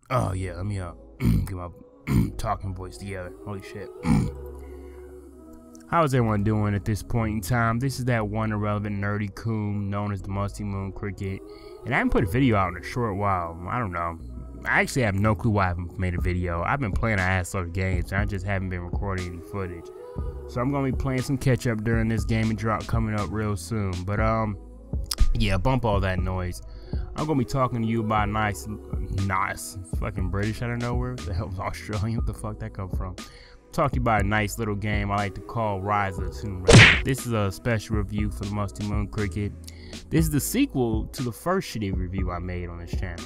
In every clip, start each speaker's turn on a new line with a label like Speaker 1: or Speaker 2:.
Speaker 1: Oh yeah, let me get my talking voice together. Holy shit. How is everyone doing at this point in time? This is that one irrelevant nerdy coon known as the MustyMoonCriket, and I haven't put a video out in a short while. I don't know. I actually have no clue why I haven't made a video. I've been playing an ass load of games, and I just haven't been recording any footage. So I'm gonna be playing some catch up during this gaming drop coming up real soon. But yeah, bump all that noise. I'm gonna be talking to you about nice, fucking British out of nowhere. What the hell is Australian? What the fuck that come from? Talk to you about a nice little game I like to call Rise of the Tomb Raider. This is a special review for the MustyMoonCriket. This is the sequel to the first shitty review I made on this channel.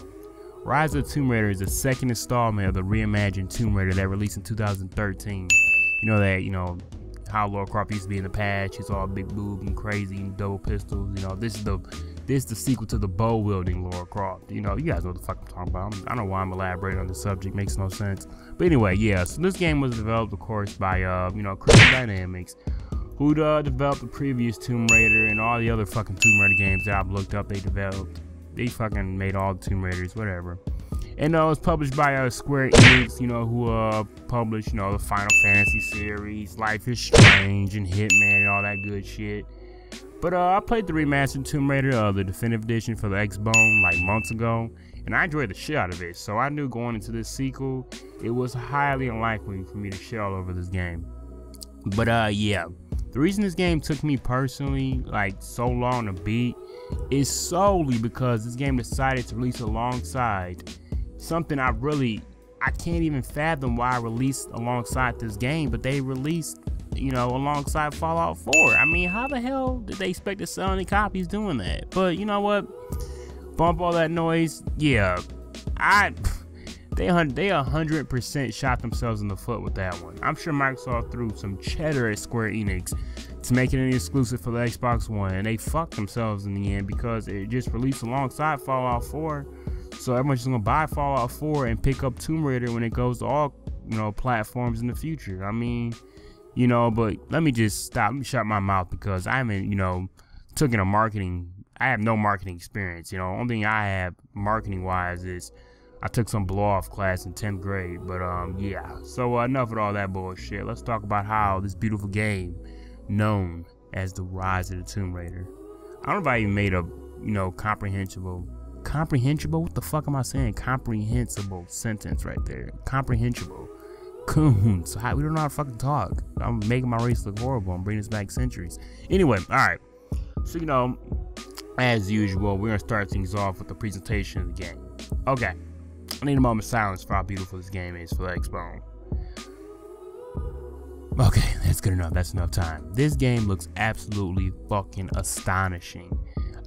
Speaker 1: Rise of the Tomb Raider is the second installment of the reimagined Tomb Raider that released in 2013. You know how Lara Croft used to be in the past. She's all big boob and crazy and double pistols. You know, this is the sequel to the bow wielding Lara Croft. You know, you guys know what the fuck I'm talking about. I don't know why I'm elaborating on the subject. Makes no sense. But anyway, yeah. So this game was developed, of course, by KrustyDaKoon, who developed the previous Tomb Raider and all the other fucking Tomb Raider games that I've looked up. They developed. They fucking made all the Tomb Raiders, whatever. And it was published by Square Enix, who published, the Final Fantasy series, Life is Strange, and Hitman, and all that good shit. But I played the remastered Tomb Raider, the definitive edition for the Xbone, like months ago, and I enjoyed the shit out of it. So I knew going into this sequel, it was highly unlikely for me to shit all over this game. But yeah, the reason this game took me personally like so long to beat is solely because this game decided to release alongside something I can't even fathom why I released alongside this game, but they released, alongside Fallout 4. I mean, how the hell did they expect to sell any copies doing that? But you know what? Bump all that noise. Yeah, they 100% shot themselves in the foot with that one. I'm sure Microsoft threw some cheddar at Square Enix to make it an exclusive for the Xbox One, and they fucked themselves in the end because it just released alongside Fallout 4. So everyone's just gonna buy Fallout 4 and pick up Tomb Raider when it goes to all, platforms in the future. I mean, but let me just stop. Let me shut my mouth because I haven't, I have no marketing experience. Only thing I have marketing wise is I took some blow off class in 10th grade. But yeah. So enough of all that bullshit. Let's talk about how this beautiful game, known as the Rise of the Tomb Raider. I don't know if I even made a, comprehensible, what the fuck am I saying? Comprehensible sentence right there. Comprehensible. Coon. So we don't know how to fucking talk. I'm making my race look horrible. I'm bringing this back centuries. Anyway, alright. So, as usual, we're gonna start things off with the presentation of the game. Okay. I need a moment of silence for how beautiful this game is for the Xbone. Okay, that's good enough. That's enough time. This game looks absolutely fucking astonishing.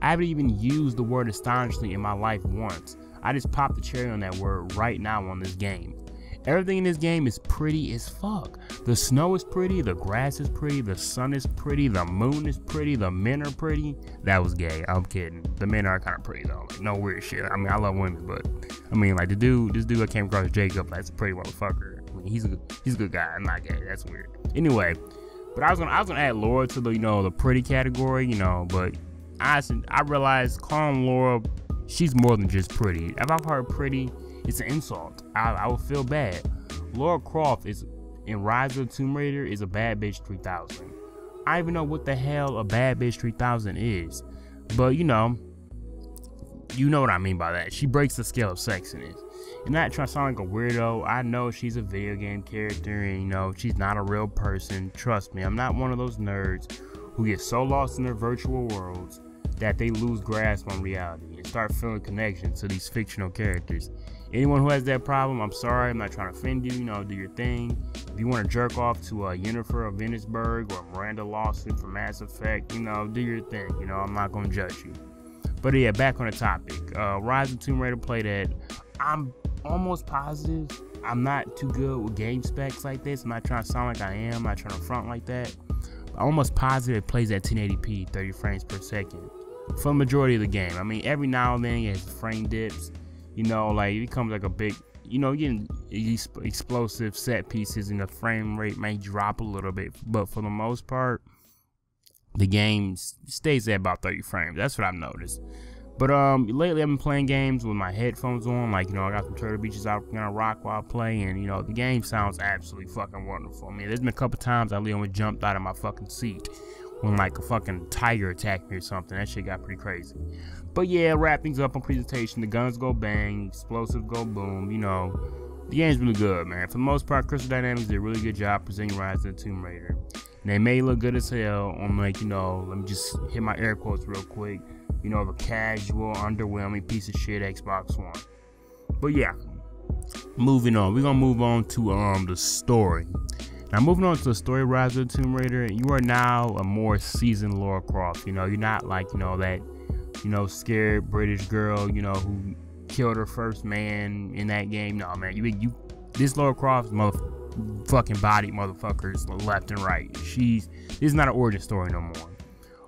Speaker 1: I haven't even used the word astonishingly in my life once. I just popped the cherry on that word right now on this game. Everything in this game is pretty as fuck. The snow is pretty, the grass is pretty, the sun is pretty, the moon is pretty, the men are pretty. That was gay, I'm kidding. The men are kind of pretty though, like no weird shit. I mean, I love women, but I mean, like this dude I came across, Jacob, that's a pretty motherfucker. I mean, he's a good guy. I'm not gay, that's weird. Anyway, but I was gonna add Laura to the, the pretty category, but I realized calling Laura, she's more than just pretty. If I call her pretty, it's an insult. I would feel bad. Lara Croft in Rise of the Tomb Raider is a bad bitch 3000. I don't even know what the hell a bad bitch 3000 is, but you know what I mean by that. She breaks the scale of sexiness. And not trying to sound like a weirdo. I know she's a video game character, and she's not a real person. Trust me, I'm not one of those nerds who get so lost in their virtual worlds that they lose grasp on reality and start feeling connection to these fictional characters. Anyone who has that problem, I'm sorry, I'm not trying to offend you, do your thing. If you want to jerk off to Yennefer of Venusberg or Miranda Lawson from Mass Effect, do your thing, I'm not going to judge you. But yeah, back on the topic. Rise of Tomb Raider played at, I'm almost positive, I'm not too good with game specs like this. I'm not trying to sound like I am, I'm not trying to front like that. I'm almost positive it plays at 1080p, 30 frames per second. For the majority of the game. I mean, every now and then it has frame dips. Like it becomes like a big, getting explosive set pieces and the frame rate may drop a little bit. But for the most part, the game stays at about 30 frames. That's what I've noticed. But lately I've been playing games with my headphones on, like, you know, I got some Turtle Beaches out gonna rock while I play, and you know, the game sounds absolutely fucking wonderful. I mean, there's been a couple times I literally jumped out of my fucking seat when like a fucking tiger attacked me or something. That shit got pretty crazy. But yeah, wrap things up on presentation. The guns go bang, explosives go boom, you know. The game's really good, man. For the most part, Crystal Dynamics did a really good job presenting Rise of the Tomb Raider. And they may look good as hell on, like, you know, let me just hit my air quotes real quick. You know, the casual, underwhelming piece of shit Xbox One. But yeah, moving on. We're gonna move on to the story. Now, moving on to the story of Rise of the Tomb Raider, you are now a more seasoned Lara Croft. You know, you're not like, you know, that, you know, scared British girl, you know, who killed her first man in that game. No, man, this Lara Croft's motherfucking body motherfuckers left and right. This is not an origin story no more.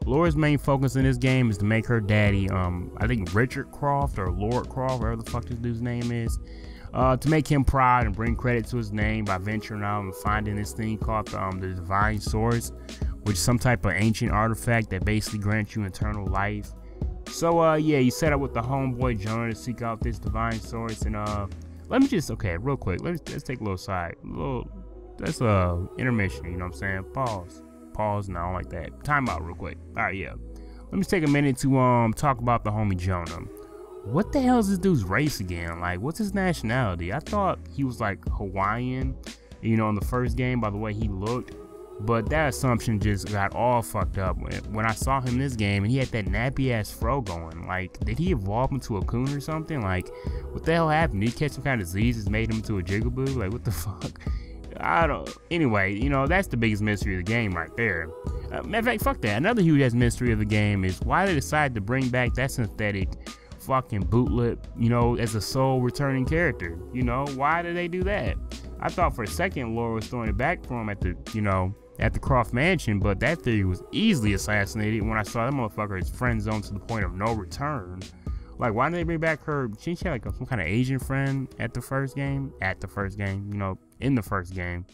Speaker 1: Laura's main focus in this game is to make her daddy, I think Richard Croft or Lord Croft, whatever the fuck this dude's name is, to make him proud and bring credit to his name by venturing out and finding this thing called the Divine Source, which is some type of ancient artifact that basically grants you eternal life. So yeah, you set up with the homeboy Jonah to seek out this Divine Source, and let me just, okay, real quick, let's take a little side, that's intermission, you know what I'm saying? Pause, no, I don't like that. Time out real quick. Alright, yeah. Let me take a minute to talk about the homie Jonah. What the hell is this dude's race again? Like, what's his nationality? I thought he was like Hawaiian, you know, in the first game by the way he looked. But that assumption just got all fucked up when I saw him in this game and he had that nappy ass fro going. Like, did he evolve into a coon or something? Like, what the hell happened? Did he catch some kind of disease that made him into a jigaboo? Like, what the fuck? I don't. Anyway, you know, that's the biggest mystery of the game right there. Matter of fact, fuck that. Another huge ass mystery of the game is why they decided to bring back that synthetic fucking bootlet, you know, as a sole returning character. You know, why did they do that? I thought for a second Laura was throwing it back for him at the, you know, at the Croft Mansion, but that theory was easily assassinated when I saw that motherfucker is friend zoned to the point of no return. Like, why didn't they bring back her? She had like some kind of Asian friend at the first game, you know, in the first game.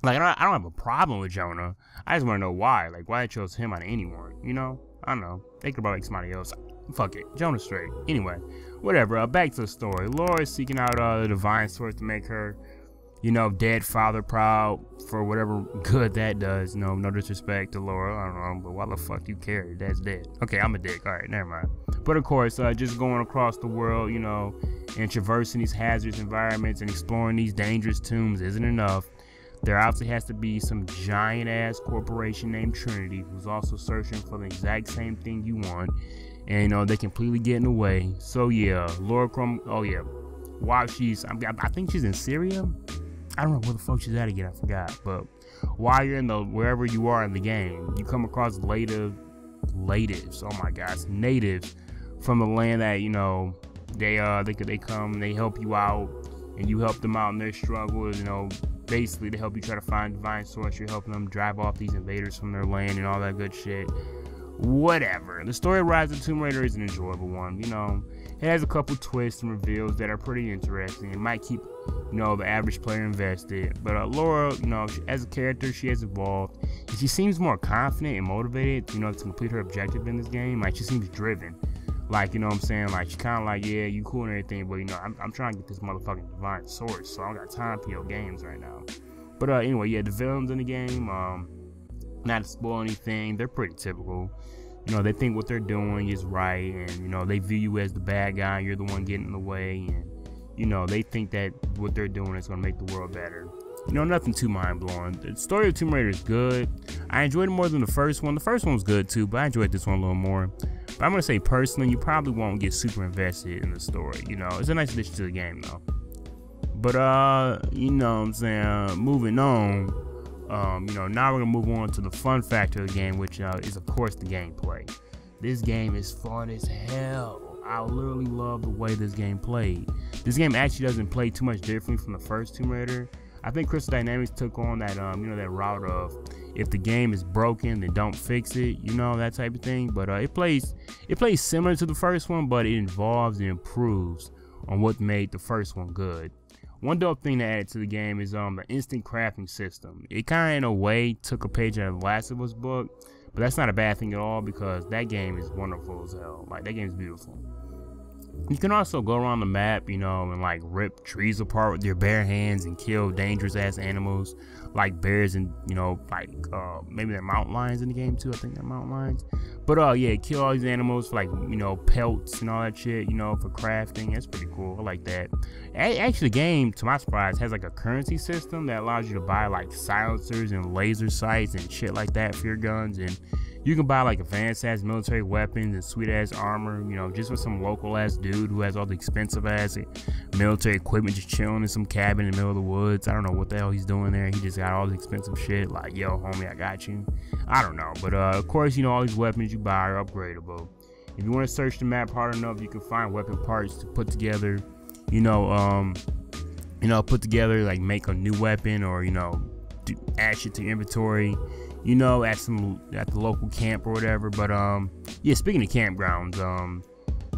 Speaker 1: Like, I don't have a problem with Jonah. I just want to know why. Like, why they chose him out of anyone, you know? I don't know. They could brought like somebody else. Fuck it. Jonah straight. Anyway, whatever. Back to the story. Laura is seeking out the Divine Source to make her, you know, dead father proud for whatever good that does. No disrespect to Laura. I don't know, but why the fuck you care? That's dead. Okay, I'm a dick. Alright, never mind. But of course, just going across the world, you know, and traversing these hazardous environments and exploring these dangerous tombs isn't enough. There obviously has to be some giant ass corporation named Trinity who's also searching for the exact same thing you want. And you know, they completely get in the way. So yeah, Laura Crum, oh yeah, while I think she's in Syria. I don't know where the fuck she's at again, I forgot. But while you're in wherever you are in the game, you come across natives, oh my gosh, natives from the land that, you know, they come and they help you out and you help them out in their struggles, you know, basically to help you try to find Divine Source. You're helping them drive off these invaders from their land and all that good shit. Whatever. The story of Rise of the Tomb Raider is an enjoyable one, you know. It has a couple twists and reveals that are pretty interesting. It might keep, you know, the average player invested. But Laura, you know, as a character, she has evolved. And she seems more confident and motivated, you know, to complete her objective in this game. Like, she seems driven. Like, you know what I'm saying? Like, she kind of like, yeah, you cool and everything, but, you know, I'm trying to get this motherfucking Divine Source, so I don't got time for your games right now. But anyway, yeah, the villains in the game, not to spoil anything, they're pretty typical. You know, they think what they're doing is right, and, you know, they view you as the bad guy, you're the one getting in the way, and, you know, they think that what they're doing is going to make the world better. You know, nothing too mind-blowing. The story of Tomb Raider is good. I enjoyed it more than the first one. The first one was good, too, but I enjoyed this one a little more. But I'm going to say, personally, you probably won't get super invested in the story. You know, it's a nice addition to the game, though. But, you know what I'm saying, moving on, you know, now we're going to move on to the fun factor of the game, which is, of course, the gameplay. This game is fun as hell. I literally love the way this game played. This game actually doesn't play too much differently from the first Tomb Raider. I think Crystal Dynamics took on that, you know, that route of if the game is broken, then don't fix it, you know, that type of thing. But it plays similar to the first one, but it involves and improves on what made the first one good. One dope thing to add to the game is the instant crafting system. It kind of, in a way, took a page out of the Last of Us book, But that's not a bad thing at all, because that game is wonderful as hell. Like, that game is beautiful. You can also go around the map, you know, and like rip trees apart with your bare hands and kill dangerous ass animals like bears and, you know, like maybe they're mountain lions in the game too. I think they're mountain lions. But yeah, kill all these animals for, like, you know, pelts and all that shit, you know, for crafting. That's pretty cool. I like that. Actually, the game, to my surprise, has like a currency system that allows you to buy like silencers and laser sights and shit like that for your guns, and you can buy like advanced ass military weapons and sweet ass armor, you know, just for some local ass dude who has all the expensive ass military equipment just chilling in some cabin in the middle of the woods. I don't know what the hell he's doing there. He just got all the expensive shit. Like, yo, homie, I got you. I don't know. But of course, you know, all these weapons you buy are upgradable. If you want to search the map hard enough, you can find weapon parts to put together, put together, like make a new weapon, or, you know, add shit to your inventory, you know, at the local camp or whatever. But yeah, speaking of campgrounds,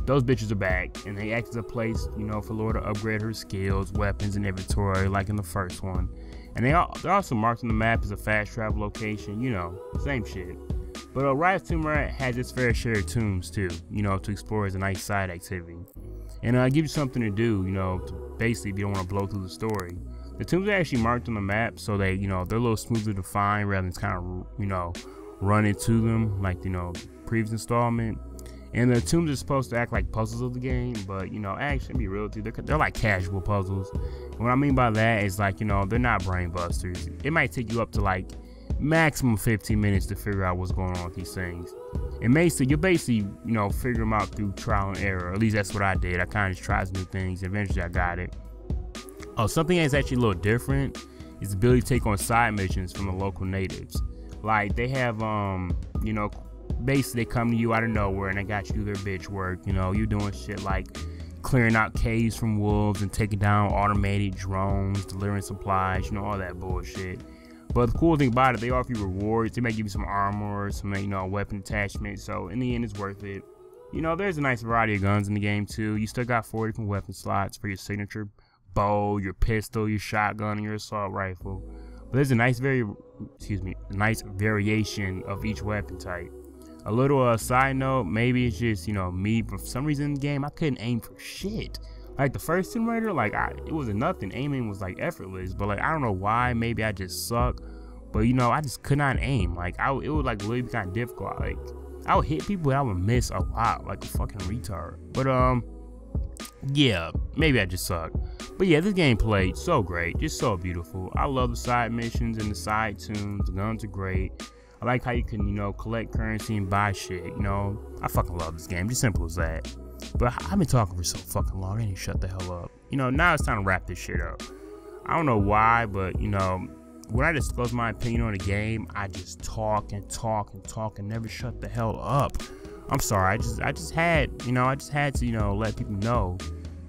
Speaker 1: those bitches are back, and they act as a place, you know, for Laura to upgrade her skills, weapons, and inventory like in the first one. And they're also marked on the map as a fast travel location, you know, same shit. But Rise of Tomb Raider has its fair share of tombs too, you know, to explore as a nice side activity. And give you something to do, you know, to basically, if you don't want to blow through the story. The tombs are actually marked on the map, so they, you know, they're a little smoother to find rather than kind of, you know, run into them like, you know, previous installment. And the tombs are supposed to act like puzzles of the game, but, you know, actually, be real with you, they're like casual puzzles. And what I mean by that is, like, you know, they're not brain busters. It might take you up to like maximum 15 minutes to figure out what's going on with these things. And you'll basically, you know, figure them out through trial and error. At least that's what I did. I kind of just tried some new things. Eventually, I got it. Oh, something that's actually a little different is the ability to take on side missions from the local natives. Like, they have, you know, basically they come to you out of nowhere and they got you do their bitch work. You know, you're doing shit like clearing out caves from wolves and taking down automated drones, delivering supplies, you know, all that bullshit. But the cool thing about it, they offer you rewards. They may give you some armor or some, you know, weapon attachment. So in the end, it's worth it. You know, there's a nice variety of guns in the game too. You still got 4 different weapon slots for your signature bow, your pistol, your shotgun, and your assault rifle. But there's a nice variation of each weapon type. A little side note, maybe it's just, you know, me, but for some reason in the game I couldn't aim for shit. Like the first Tomb Raider, like it was nothing. Aiming was like effortless, but like I don't know why. Maybe I just suck. But you know, I just could not aim. Like it would like really be kind of difficult. Like I would hit people and I would miss a lot, like a fucking retard. But yeah, maybe I just suck. But yeah, this game played so great, just so beautiful. I love the side missions and the side tunes. The guns are great. I like how you can, you know, collect currency and buy shit. You know, I fucking love this game. Just simple as that. But I've been talking for so fucking long. I need to shut the hell up. You know, now it's time to wrap this shit up. I don't know why, but you know, when I disclose my opinion on a game, I just talk and talk and talk and never shut the hell up. I'm sorry. I just had to, you know, let people know,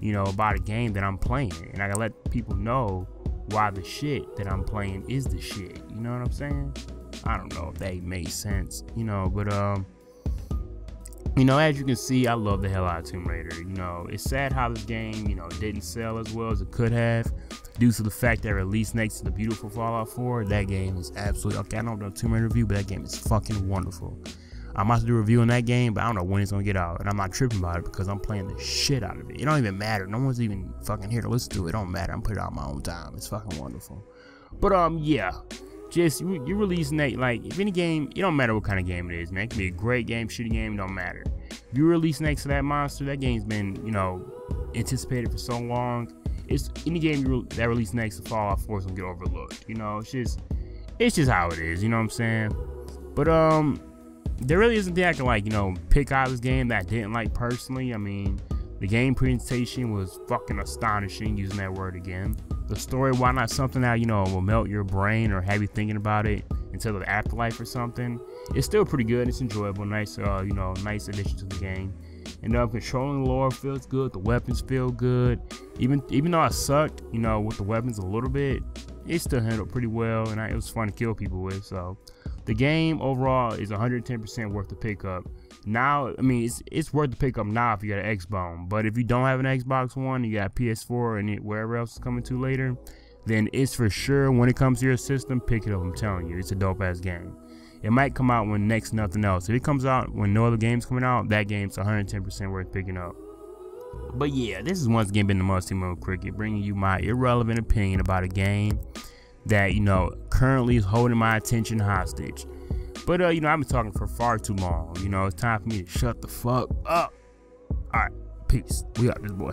Speaker 1: you know, about a game that I'm playing, and I gotta let people know why the shit that I'm playing is the shit. You know what I'm saying? I don't know if that made sense, you know, but you know, as you can see, I love the hell out of Tomb Raider. You know, it's sad how this game, you know, didn't sell as well as it could have due to the fact that it released next to the beautiful Fallout 4. That game is absolutely, okay, I don't know Tomb Raider review, but that game is fucking wonderful. I'm about to do a review on that game, but I don't know when it's gonna get out, and I'm not tripping about it because I'm playing the shit out of it. It don't even matter. No one's even fucking here to listen to it. It don't matter. I'm putting it out my own time. It's fucking wonderful. But yeah, just you release like if any game, it don't matter what kind of game it is, man. It can be a great game, shitty game, it don't matter. If you release next to that monster, that game's been, you know, anticipated for so long. It's any game that released next to Fallout 4 is gonna get overlooked. You know, it's just how it is. You know what I'm saying? But there really isn't anything I can, like, you know, pick out of this game that I didn't like personally. I mean, the game presentation was fucking astonishing, using that word again. The story, why not something that, you know, will melt your brain or have you thinking about it until the afterlife or something. It's still pretty good. It's enjoyable. Nice, you know, nice addition to the game. And controlling the lore feels good. The weapons feel good. Even though I sucked, you know, with the weapons a little bit, it still handled pretty well, and it was fun to kill people with. So the game overall is 110% worth the pickup. Now, I mean, it's worth the pickup now if you got an Xbox. But if you don't have an Xbox One, you got PS4 and wherever else is coming to later, then it's for sure when it comes to your system, pick it up. I'm telling you, it's a dope ass game. It might come out when next nothing else. If it comes out when no other game's coming out, that game's 110% worth picking up. But yeah, this is once again been the Musty Moon Cricket, bringing you my irrelevant opinion about a game that, you know, currently is holding my attention hostage. But you know, I've been talking for far too long. You know, it's time for me to shut the fuck up. All right, peace. We out this boy.